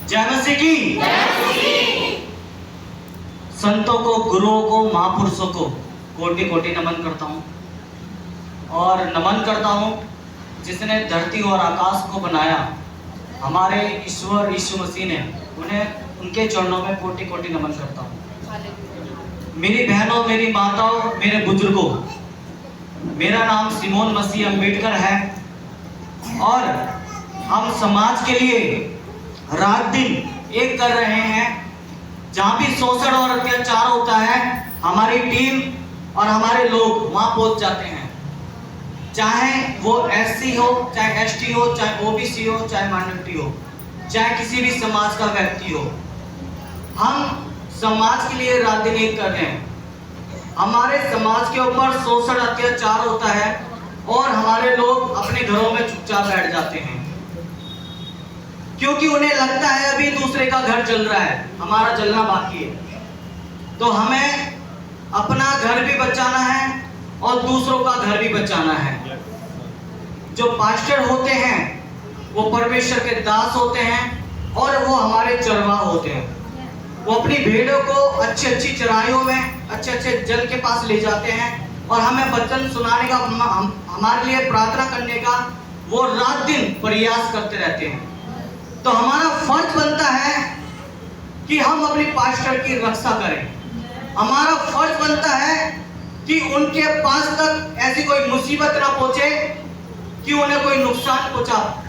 जय मसीह की। संतों को, गुरुओं को, महापुरुषों को कोटि कोटि नमन करता हूँ और नमन करता हूँ जिसने धरती और आकाश को बनाया, हमारे ईश्वर यीशु मसीह ने, उन्हें उनके चरणों में कोटि कोटि नमन करता हूँ। मेरी बहनों, मेरी माताओं, मेरे बुजुर्गों, मेरा नाम सिमोन मसीह अम्बेडकर है और हम समाज के लिए रात दिन एक कर रहे हैं। जहाँ भी शोषण और अत्याचार होता है, हमारी टीम और हमारे लोग वहाँ पहुँच जाते हैं। चाहे वो एससी हो, चाहे एसटी हो, चाहे ओबीसी हो, चाहे माइनॉरिटी हो, चाहे किसी भी समाज का व्यक्ति हो, हम समाज के लिए रात दिन एक कर रहे हैं। हमारे समाज के ऊपर शोषण अत्याचार होता है और हमारे लोग अपने घरों में चुपचाप बैठ जाते हैं क्योंकि उन्हें लगता है अभी दूसरे का घर जल रहा है, हमारा जलना बाकी है। तो हमें अपना घर भी बचाना है और दूसरों का घर भी बचाना है। जो पास्टर होते हैं वो परमेश्वर के दास होते हैं और वो हमारे चरवाह होते हैं। वो अपनी भेड़ों को अच्छी अच्छी चराइयों में, अच्छे अच्छे जल के पास ले जाते हैं और हमें वचन सुनाने का, हमारे लिए प्रार्थना करने का वो रात दिन प्रयास करते रहते हैं। तो हमारा फर्ज बनता है कि हम अपने पास्टर की रक्षा करें। हमारा फर्ज बनता है कि उनके पास तक ऐसी कोई मुसीबत ना पहुंचे कि उन्हें कोई नुकसान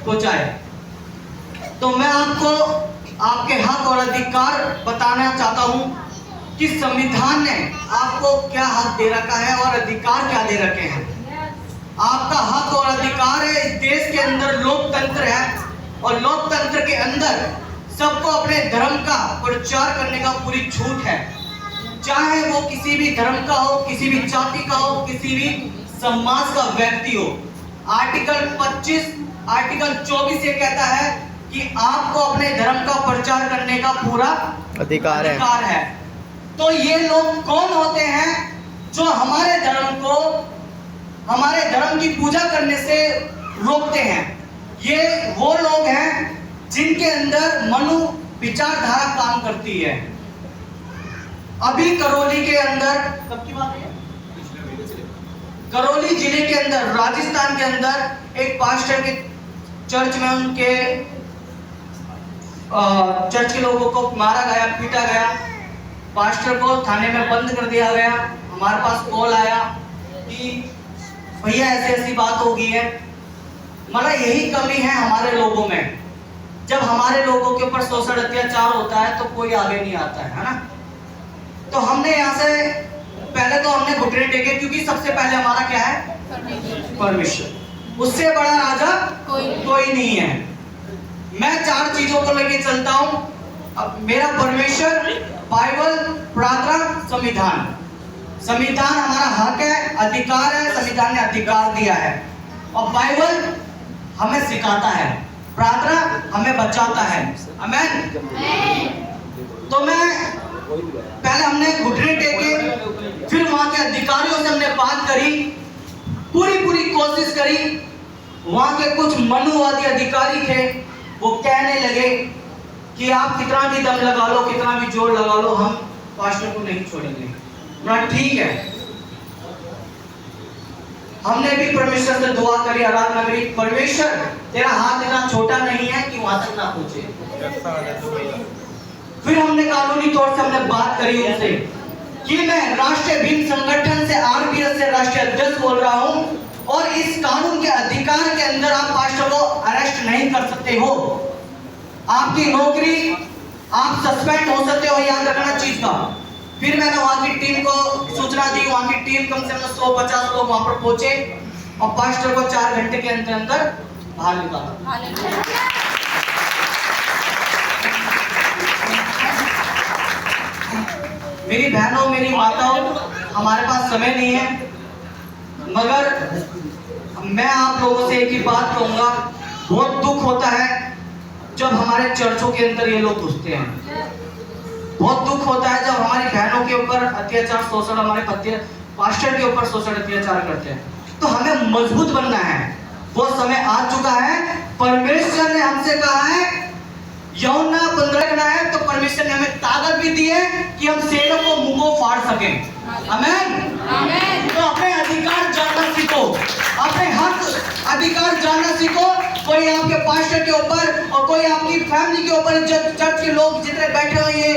पहुंचाए। तो मैं आपको आपके हक और अधिकार बताना चाहता हूं कि संविधान ने आपको क्या हक दे रखा है और अधिकार क्या दे रखे हैं। आपका हक और अधिकार है, इस देश के अंदर लोकतंत्र है और लोकतंत्र के अंदर सबको अपने धर्म का प्रचार करने का पूरी छूट है। चाहे वो किसी भी धर्म का हो, किसी भी जाति का हो, किसी भी समाज का व्यक्ति हो। आर्टिकल 25, आर्टिकल 24 ये कहता है कि आपको अपने धर्म का प्रचार करने का पूरा अधिकार है। तो ये लोग कौन होते हैं जो हमारे धर्म को, हमारे धर्म की पूजा करने से रोकते हैं? ये वो लोग हैं जिनके अंदर मनु विचारधारा काम करती है। अभी करौली के अंदर, कब की बात है, करौली जिले के अंदर, राजस्थान के अंदर एक पास्टर के चर्च में उनके चर्च के लोगों को मारा गया, पीटा गया। पास्टर को थाने में बंद कर दिया गया। हमारे पास कॉल आया कि भैया ऐसी ऐसी बात हो गई है। मतलब यही कमी है हमारे लोगों में। जब हमारे लोगों के ऊपर शोषण अत्याचार होता है तो कोई आगे नहीं आता है ना। तो हमने यहाँ से पहले तो हमने घुटने टेके, क्योंकि सबसे पहले हमारा क्या है? परमेश्वर। उससे बड़ा राजा कोई नहीं है। मैं 4 चीजों को लेके चलता हूँ। अब मेरा परमेश्वर, बाइबल, प्रार्थना, संविधान। संविधान हमारा हक है, अधिकार है, संविधान ने अधिकार दिया है। और बाइबल हमें सिखाता है, प्रार्थना हमें बचाता है। आमीन। तो मैं पहले हमने घुटने टेके, फिर वहां के अधिकारियों से हमने बात करी, पूरी कोशिश करी। वहां के कुछ मनुवादी अधिकारी थे, वो कहने लगे कि आप कितना भी दम लगा लो, कितना भी जोर लगा लो, हम पास्टर को नहीं छोड़ेंगे। ना ठीक है। हमने भी परमेश्वर से दुआ करी, आराधना करी, परमेश्वर तेरा हाथ इतना छोटा नहीं है कि वहां तक ना पहुंचे। फिर हमने कानूनी तौर से हमने बात करी उनसे कि मैं राष्ट्रीय भीम संगठन से, आरपीएस से राष्ट्रीय अध्यक्ष बोल रहा हूं और इस कानून के अधिकार के अंदर आप पास्टर को अरेस्ट नहीं कर सकते हो। आपकी नौकरी, आप सस्पेंड हो सकते हो, याद रखना चीज का। फिर मैंने वहां की टीम को सूचना दी। वहां की टीम कम से कम 150 लोग वहां पर पहुंचे और पास्टर को 4 घंटे के अंदर बाहर निकाला। मेरी बहनों, मेरी माताओं, हमारे पास समय नहीं है, मगर मैं आप लोगों से एक ही बात कहूंगा। बहुत दुख होता है जब हमारे चर्चों के अंदर ये लोग घुसते हैं। बहुत दुख होता है जब हमारी बहनों के ऊपर अत्याचार, शोषण, हमारे पास्टर के ऊपर शोषण अत्याचार करते हैं। तो हमें मजबूत बनना है। वो समय आ चुका है। परमेश्वर ने हमसे कहा है, यूहन्ना 15 ताकत भी दी है कि हम शेरों को मुंह को फाड़ सकें। आमीन। तो अपने अधिकार जानना सीखो, अपने हक अधिकार जानना सीखो। कोई आपके पास्टर के ऊपर और कोई आपकी फैमिली के ऊपर, चर्च के लोग जितने बैठे हो, ये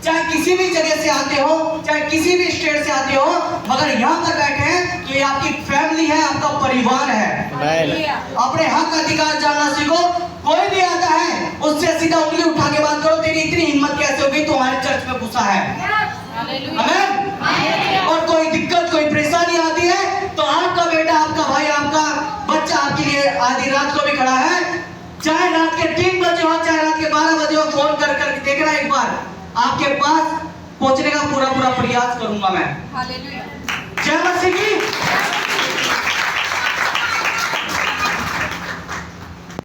चाहे किसी भी जगह से आते हो, चाहे किसी भी स्टेट से आते हो, मगर यहाँ पर बैठे हैं कि आपकी फैमिली है, आपका परिवार है। अपने हक अधिकार जानना सीखो। कोई भी आता है उससे सीधा उंगली उठा के बात करो, तेरी इतनी हिम्मत कैसे हो गई तुम्हारे चर्च में घुसा है। आमीन। और कोई दिक्कत, कोई परेशानी आती है तो आपका बेटा, आपका भाई, आपका बच्चा आपके लिए आधी रात को भी खड़ा है। चाहे रात के 3 बजे हो, चाहे रात के 12 बजे हो, फोन कर कर देखना, एक बार आपके पास पहुंचने का पूरा प्रयास करूंगा मैं। जय मसीह की।